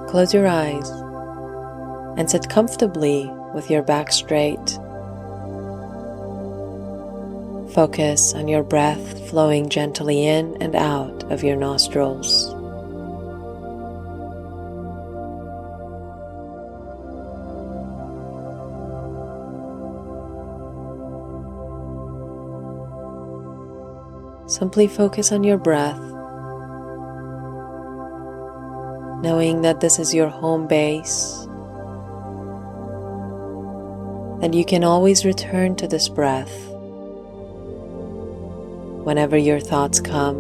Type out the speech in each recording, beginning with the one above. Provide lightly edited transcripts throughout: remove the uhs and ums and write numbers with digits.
Close your eyes and sit comfortably with your back straight. Focus on your breath flowing gently in and out of your nostrils. Simply focus on your breath, knowing that this is your home base, that you can always return to this breath whenever your thoughts come.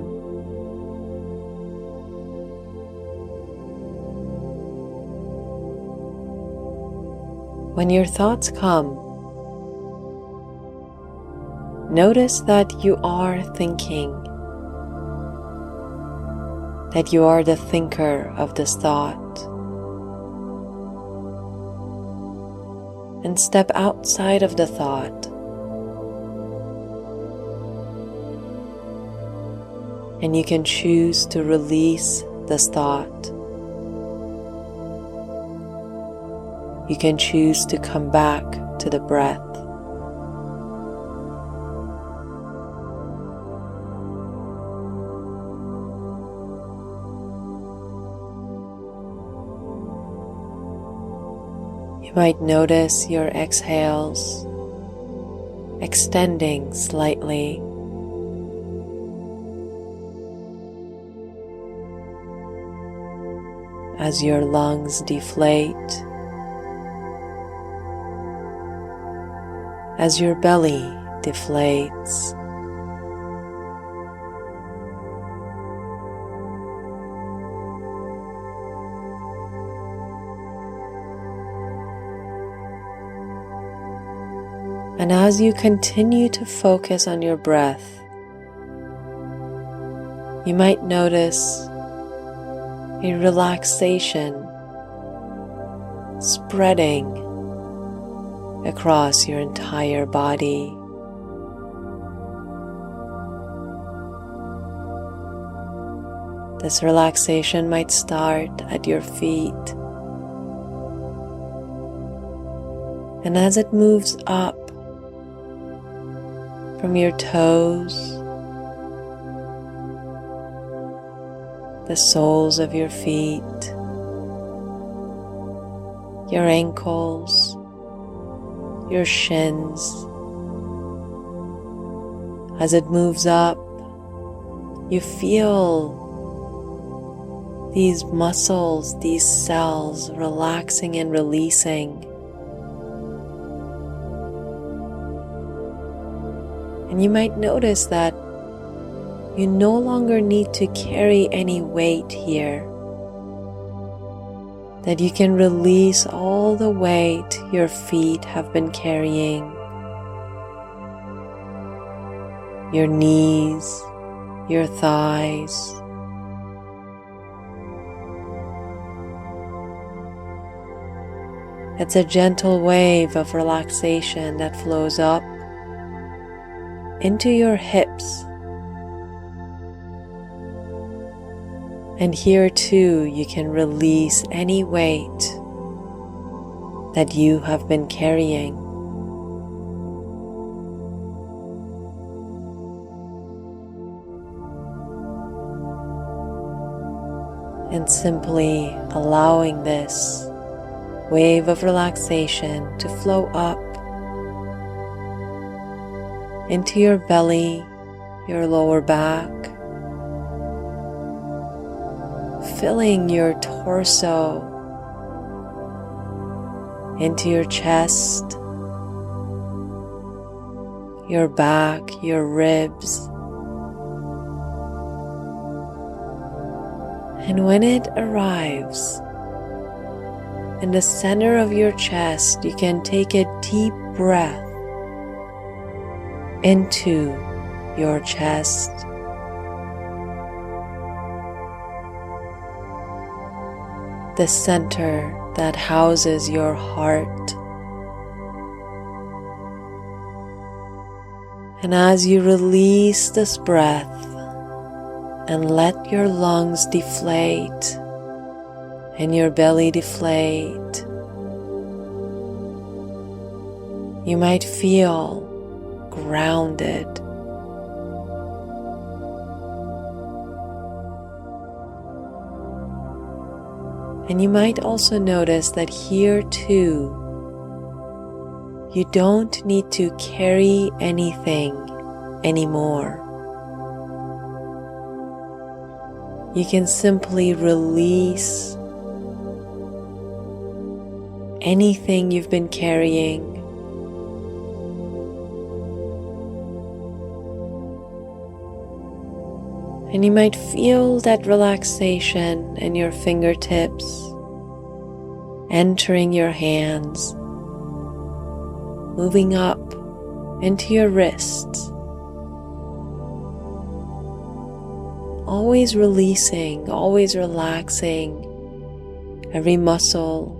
When your thoughts come, notice that you are thinking, that you are the thinker of this thought, and step outside of the thought and you can choose to release this thought. You can choose to come back to the breath. You might notice your exhales extending slightly. As your lungs deflate, as your belly deflates. And as you continue to focus on your breath, you might notice a relaxation spreading across your entire body. This relaxation might start at your feet, and as it moves up from your toes, the soles of your feet, your ankles, your shins. As it moves up, you feel these muscles, these cells relaxing and releasing. And you might notice that you no longer need to carry any weight here, that you can release all the weight your feet have been carrying, your knees, your thighs. It's a gentle wave of relaxation that flows up into your hips. And here too, you can release any weight that you have been carrying. And simply allowing this wave of relaxation to flow up into your belly, your lower back, filling your torso, into your chest, your back, your ribs. And when it arrives in the center of your chest, you can take a deep breath into your chest. The center that houses your heart. And as you release this breath and let your lungs deflate and your belly deflate. You might feel grounded. And you might also notice that here too, you don't need to carry anything anymore. You can simply release anything you've been carrying. And you might feel that relaxation in your fingertips, entering your hands, moving up into your wrists, always releasing, always relaxing every muscle,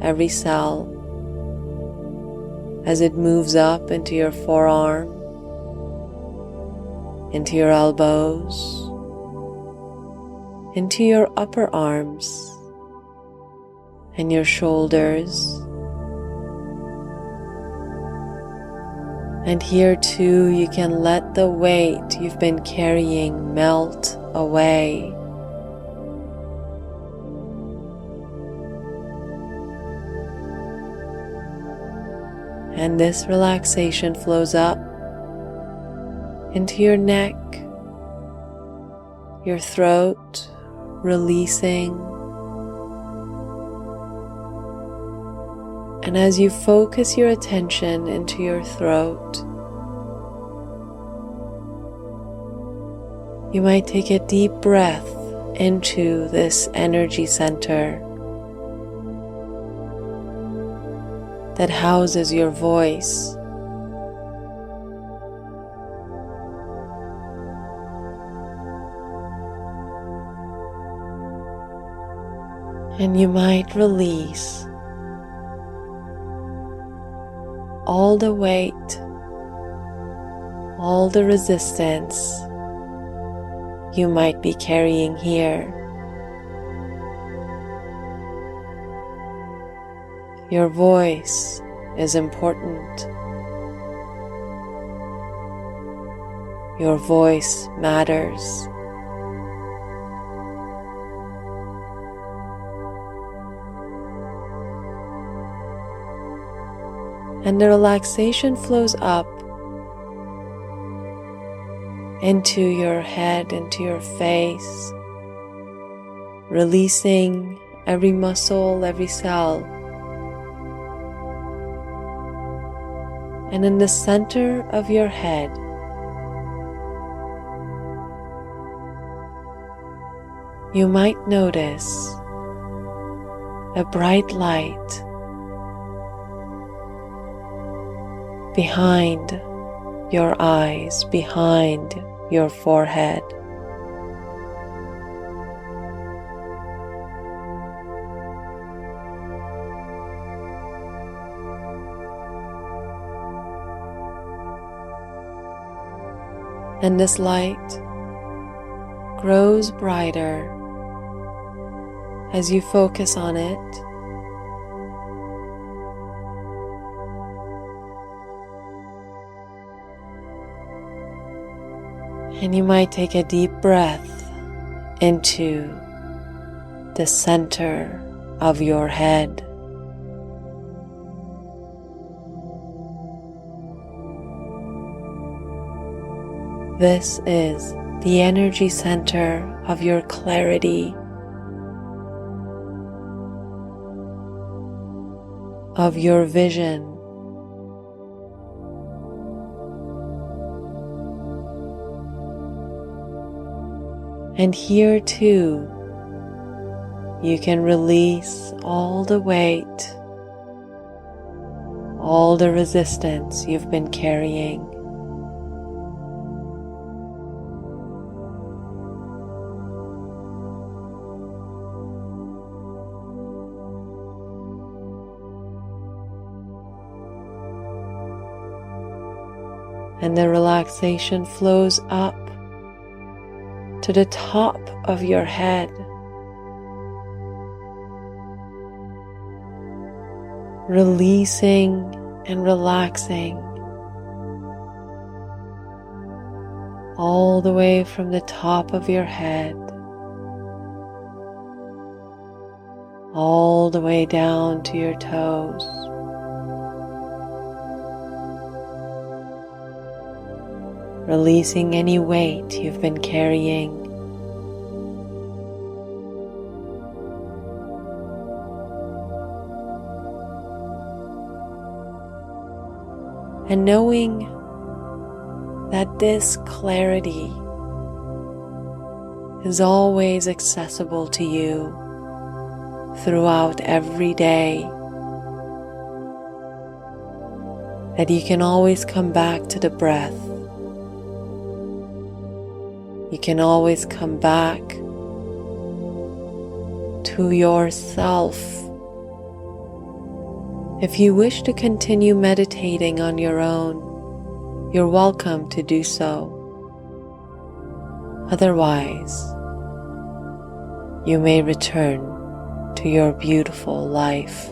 every cell as it moves up into your forearm, into your elbows, into your upper arms and your shoulders. And here too, you can let the weight you've been carrying melt away. And this relaxation flows up into your neck, your throat, releasing. And as you focus your attention into your throat, you might take a deep breath into this energy center that houses your voice. And you might release all the weight, all the resistance you might be carrying here. Your voice is important. Your voice matters. And the relaxation flows up into your head, into your face, releasing every muscle, every cell. And in the center of your head, you might notice a bright light behind your eyes, behind your forehead. And this light grows brighter as you focus on it. And you might take a deep breath into the center of your head. This is the energy center of your clarity, of your vision. And here too, you can release all the weight, all the resistance you've been carrying. And the relaxation flows up to the top of your head, releasing and relaxing all the way from the top of your head, all the way down to your toes. Releasing any weight you've been carrying. And knowing that this clarity is always accessible to you throughout every day, that you can always come back to the breath. You can always come back to yourself. If you wish to continue meditating on your own, you're welcome to do so. Otherwise, you may return to your beautiful life.